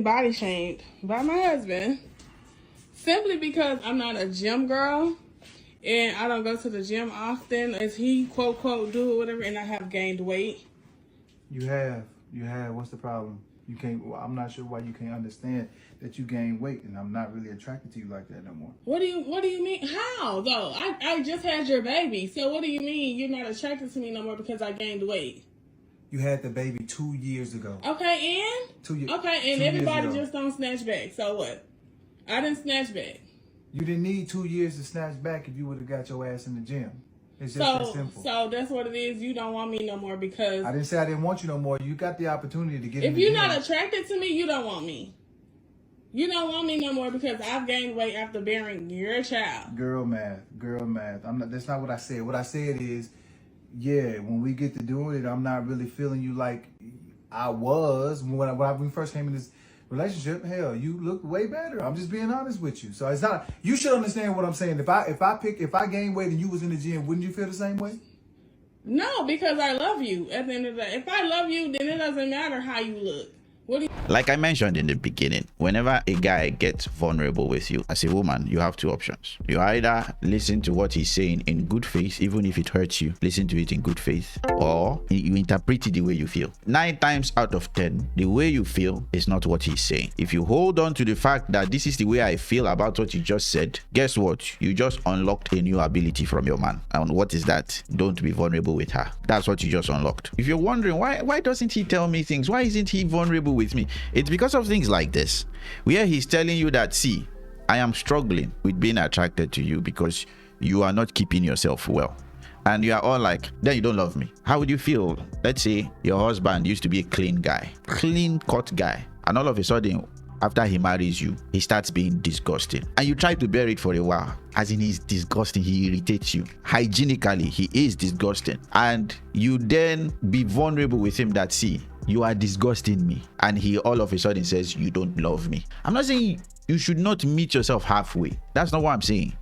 body shamed by my husband simply because I'm not a gym girl and I don't go to the gym often as he quote quote do or whatever, and I have gained weight. You have. What's the problem? You can't. Well, I'm not sure why you can't understand that you gained weight, and I'm not really attracted to you like that no more. What do you mean? How though? I just had your baby, so what do you mean you're not attracted to me no more because I gained weight? You had the baby 2 years ago. Okay, and 2 years. Okay, and everybody just don't snatch back. So what? I didn't snatch back. You didn't need 2 years to snatch back if you would have got your ass in the gym. It's just that simple. So that's what it is. You don't want me no more because I didn't say I didn't want you no more. You got the opportunity to get. If you're not attracted to me, you don't want me. You don't want me no more because I've gained weight after bearing your child. Girl math. I'm not. That's not what I said. What I said is, yeah, when we get to doing it, I'm not really feeling you like I was when we first came in this relationship. Hell, you look way better. I'm just being honest with you. So it's not. You should understand what I'm saying. If I gain weight and you was in the gym, wouldn't you feel the same way? No, because I love you. At the end of the day, if I love you, then it doesn't matter how you look. Like I mentioned in the beginning, whenever a guy gets vulnerable with you, as a woman, you have two options. You either listen to what he's saying in good faith, even if it hurts you, listen to it in good faith, or you interpret it the way you feel. 9 times out of 10, the way you feel is not what he's saying. If you hold on to the fact that this is the way I feel about what you just said, guess what? You just unlocked a new ability from your man. And what is that? Don't be vulnerable with her. That's what you just unlocked. If you're wondering, why doesn't he tell me things? Why isn't he vulnerable with me? It's because of things like this, where he's telling you that, see, I am struggling with being attracted to you because you are not keeping yourself well. And you are all like, then you don't love me. How would you feel? Let's say your husband used to be a clean guy, clean cut guy, and all of a sudden, after he marries you, he starts being disgusting. And you try to bear it for a while. As in, he's disgusting, he irritates you. Hygienically, he is disgusting. And you then be vulnerable with him that, see, you are disgusting me. And he all of a sudden says, you don't love me. I'm not saying you should not meet yourself halfway. That's not what I'm saying.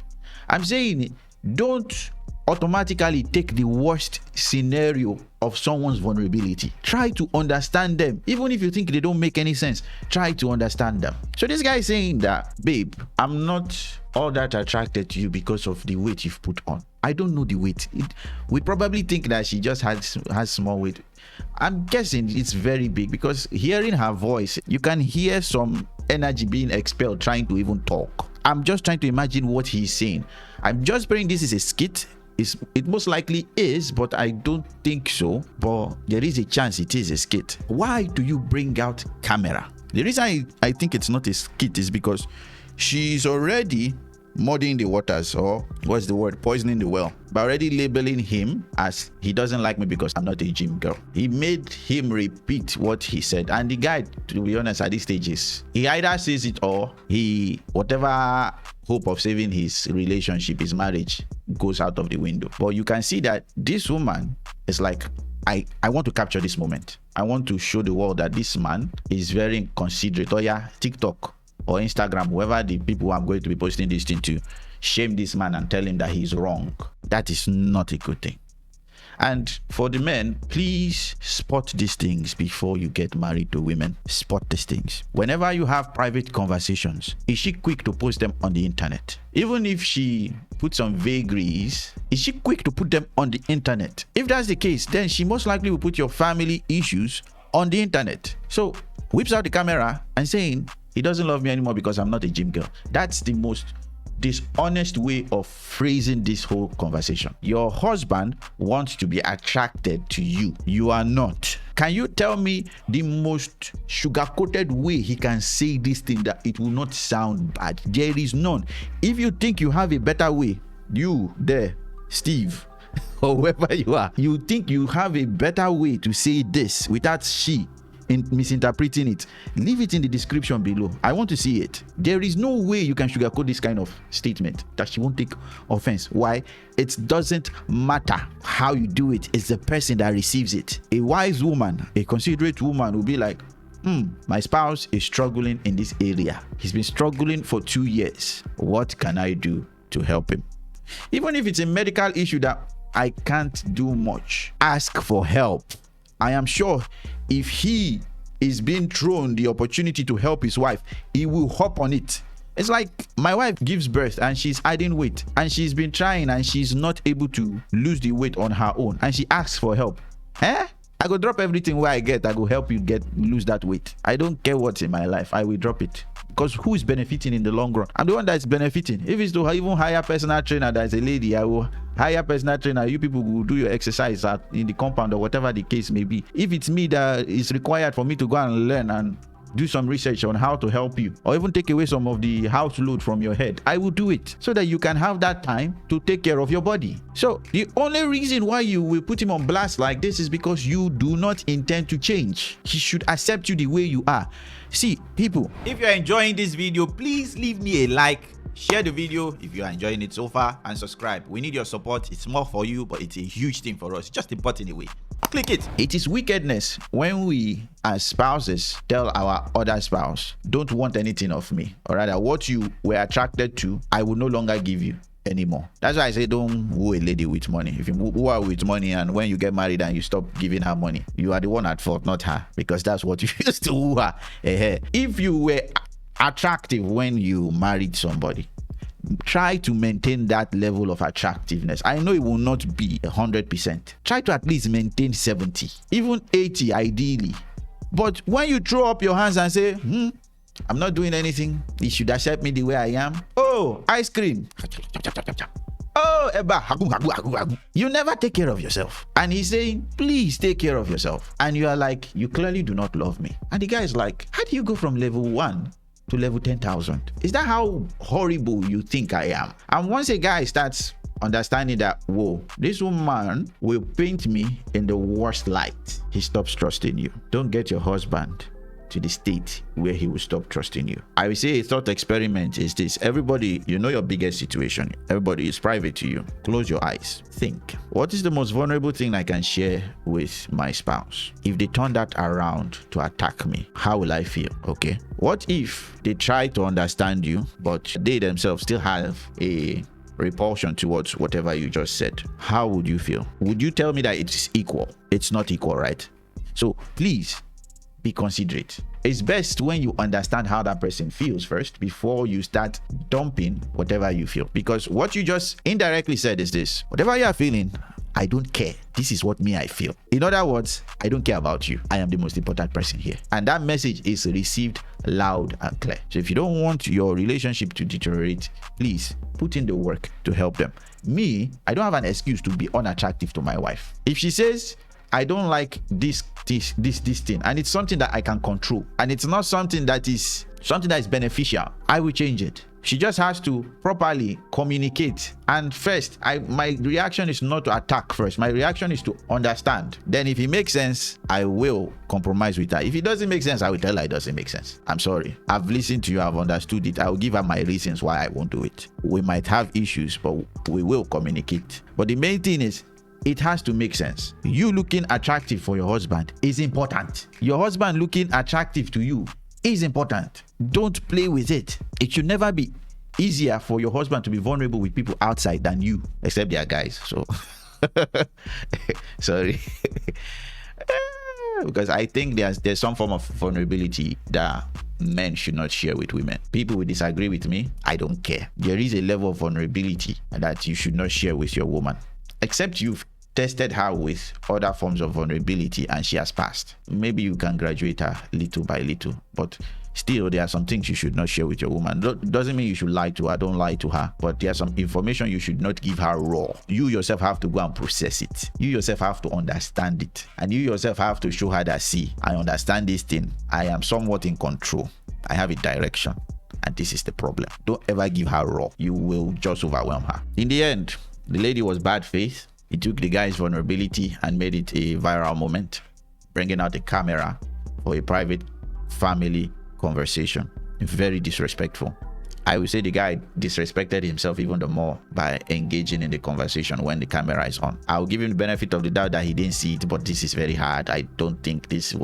I'm saying don't automatically take the worst scenario of someone's vulnerability. Try to understand them. Even if you think they don't make any sense, try to understand them. So this guy is saying that, babe, I'm not all that attracted to you because of the weight you've put on. I don't know the weight. We probably think that she just has small weight. I'm guessing it's very big because hearing her voice, you can hear some energy being expelled trying to even talk. I'm just trying to imagine what he's saying. I'm just praying this is a skit. It most likely is, but I don't think so. But there is a chance it is a skit. Why do you bring out camera? The reason I think it's not a skit is because she's already muddying the waters, or what's the word, poisoning the well, by already labeling him as he doesn't like me because I'm not a gym girl. He made him repeat what he said, and the guy, to be honest, at this stage he either says it or he, whatever hope of saving his relationship, his marriage, goes out of the window. But you can see that this woman is like, I want to capture this moment. I want to show the world that this man is very considerate. Oh yeah, TikTok or Instagram, whoever the people I'm going to be posting this thing to, shame this man and tell him that he's wrong. That is not a good thing. And for the men, please spot these things before you get married to women. Spot these things. Whenever you have private conversations, is she quick to post them on the internet? Even if she puts some vagaries, is she quick to put them on the internet? If that's the case, then she most likely will put your family issues on the internet. So whips out the camera and saying, he doesn't love me anymore because I'm not a gym girl. That's the most dishonest way of phrasing this whole conversation. Your husband wants to be attracted to you. You are not. Can you tell me the most sugar-coated way he can say this thing that it will not sound bad? There is none. If you think you have a better way, you there, Steve, or whoever you are, you think you have a better way to say this without she misinterpreting it, leave it in the description below. I want to see it. There is no way you can sugarcoat this kind of statement that she won't take offense. Why? It doesn't matter how you do it. It's the person that receives it. A wise woman, a considerate woman will be like, my spouse is struggling in this area. He's been struggling for 2 years. What can I do to help him? Even if it's a medical issue that I can't do much, ask for help. I am sure if he is being thrown the opportunity to help his wife, he will hop on it. It's like my wife gives birth and she's adding weight and she's been trying and she's not able to lose the weight on her own and she asks for help. I go drop everything where I get. I go help you lose that weight. I don't care what's in my life. I will drop it. Because who is benefiting in the long run? I'm the one that's benefiting. If it's to even hire personal trainer that's a lady, I will hire personal trainer. You people will do your exercise in the compound or whatever the case may be. If it's me that is required for me to go and learn and do some research on how to help you or even take away some of the house load from your head, I will do it so that you can have that time to take care of your body. So the only reason why you will put him on blast like this is because you do not intend to change. He should accept you the way you are. See, people, if you're enjoying this video, please leave me a like, share the video if you are enjoying it so far, and subscribe. We need your support. It's small for you, but it's a huge thing for us. Just a button away. Click it. It is wickedness when we as spouses tell our other spouse, don't want anything of me, or rather what you were attracted to, I will no longer give you anymore. That's why I say don't woo a lady with money. If you woo her with money and when you get married and you stop giving her money, you are the one at fault, not her, because that's what you used to woo her. If you were attractive when you married somebody, try to maintain that level of attractiveness. I know it will not be 100%. Try to at least maintain 70, even 80 ideally. But when you throw up your hands and say, I'm not doing anything, you should accept me the way I am. Oh, ice cream. Oh, Eba, you never take care of yourself. And he's saying, please take care of yourself. And you are like, you clearly do not love me. And the guy is like, how do you go from level 1 to level 10,000? Is that how horrible you think I am? And once a guy starts understanding that, whoa, this woman will paint me in the worst light, he stops trusting you. Don't get your husband to the state where he will stop trusting you. I will say a thought experiment is this. Everybody, you know your biggest situation. Everybody is private to you. Close your eyes. Think. What is the most vulnerable thing I can share with my spouse? If they turn that around to attack me, how will I feel? Okay. What if they try to understand you, but they themselves still have a repulsion towards whatever you just said? How would you feel? Would you tell me that it's equal? It's not equal, right? So please, be considerate. It's best when you understand how that person feels first before you start dumping whatever you feel. Because what you just indirectly said is this: whatever you are feeling, I don't care. This is what I feel. In other words, I don't care about you. I am the most important person here. And that message is received loud and clear. So if you don't want your relationship to deteriorate, please put in the work to help them. Me, I don't have an excuse to be unattractive to my wife. If she says, I don't like this thing, and it's something that I can control, and it's not something that is beneficial, I will change it. She just has to properly communicate. And first, my reaction is not to attack first. My reaction is to understand. Then if it makes sense, I will compromise with her. If it doesn't make sense, I will tell her it doesn't make sense. I'm sorry. I've listened to you. I've understood it. I will give her my reasons why I won't do it. We might have issues, but we will communicate. But the main thing is, it has to make sense. You looking attractive for your husband is important. Your husband looking attractive to you is important. Don't play with it. It should never be easier for your husband to be vulnerable with people outside than you, except they are guys. So, sorry. Because I think there's some form of vulnerability that men should not share with women. People will disagree with me. I don't care. There is a level of vulnerability that you should not share with your woman. Except you've tested her with other forms of vulnerability and she has passed. Maybe you can graduate her little by little, but still there are some things you should not share with your woman. Doesn't mean you should lie to her. Don't lie to her, but there's some information you should not give her raw. You yourself have to go and process it. You yourself have to understand it, and you yourself have to show her that, see, I understand this thing. I am somewhat in control. I have a direction, and this is the problem. Don't ever give her raw. You will just overwhelm her. In the end, the lady was bad faith. He took the guy's vulnerability and made it a viral moment, bringing out the camera for a private family conversation. Very disrespectful. I would say the guy disrespected himself even the more by engaging in the conversation when the camera is on. I'll give him the benefit of the doubt that he didn't see it, but this is very hard. I don't think this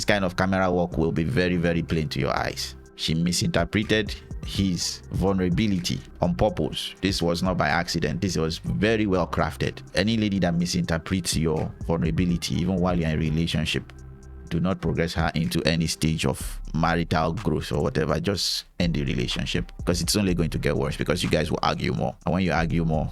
kind of camera work will be very, very plain to your eyes. She misinterpreted his vulnerability on purpose. This was not by accident. This was very well crafted. Any lady that misinterprets your vulnerability, even while you're in a relationship, do not progress her into any stage of marital growth or whatever. Just end the relationship, because it's only going to get worse, because you guys will argue more, and when you argue more,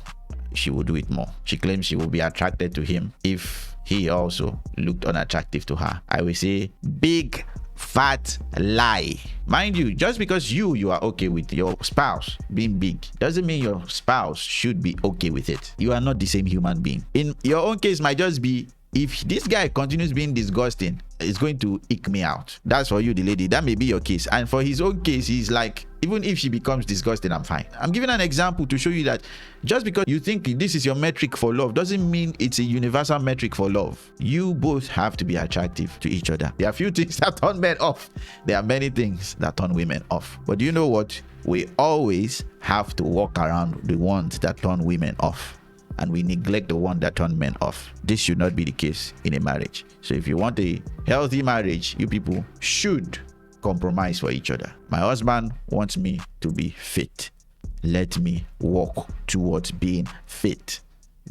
she will do it more. She claims she will be attracted to him if he also looked unattractive to her. I will say big fat lie. Mind you, just because you are okay with your spouse being big doesn't mean your spouse should be okay with it. You are not the same human being. In your own case might just be, if this guy continues being disgusting, it's going to ick me out. That's for you, the lady. That may be your case. And for his own case, he's like, even if she becomes disgusting, I'm fine. I'm giving an example to show you that just because you think this is your metric for love doesn't mean it's a universal metric for love. You both have to be attractive to each other. There are few things that turn men off. There are many things that turn women off. But you know what? We always have to walk around the ones that turn women off, and we neglect the one that turn men off. This should not be the case in a marriage. So if you want a healthy marriage, you people should compromise for each other. My husband wants me to be fit. Let me walk towards being fit.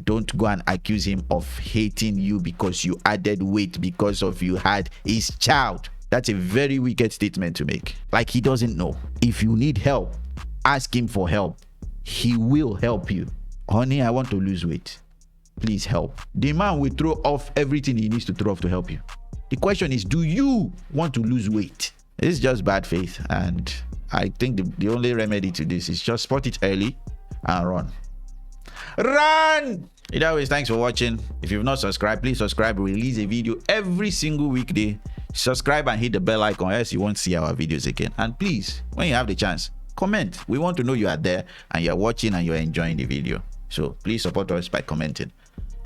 Don't go and accuse him of hating you because you added weight because of you had his child. That's a very wicked statement to make. Like he doesn't know. If you need help, ask him for help. He will help you. Honey, I want to lose weight. Please help. The man will throw off everything he needs to throw off to help you. The question is, do you want to lose weight? It's just bad faith, and I think the only remedy to this is just spot it early and run. Run! Either way, thanks for watching. If you've not subscribed, please subscribe. We release a video every single weekday. Subscribe and hit the bell icon, else you won't see our videos again. And please, when you have the chance, comment. We want to know you are there and you're watching and you're enjoying the video. So please support us by commenting.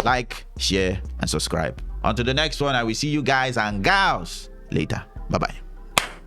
Like, share, and subscribe. Until the next one, I will see you guys and gals later. Bye-bye.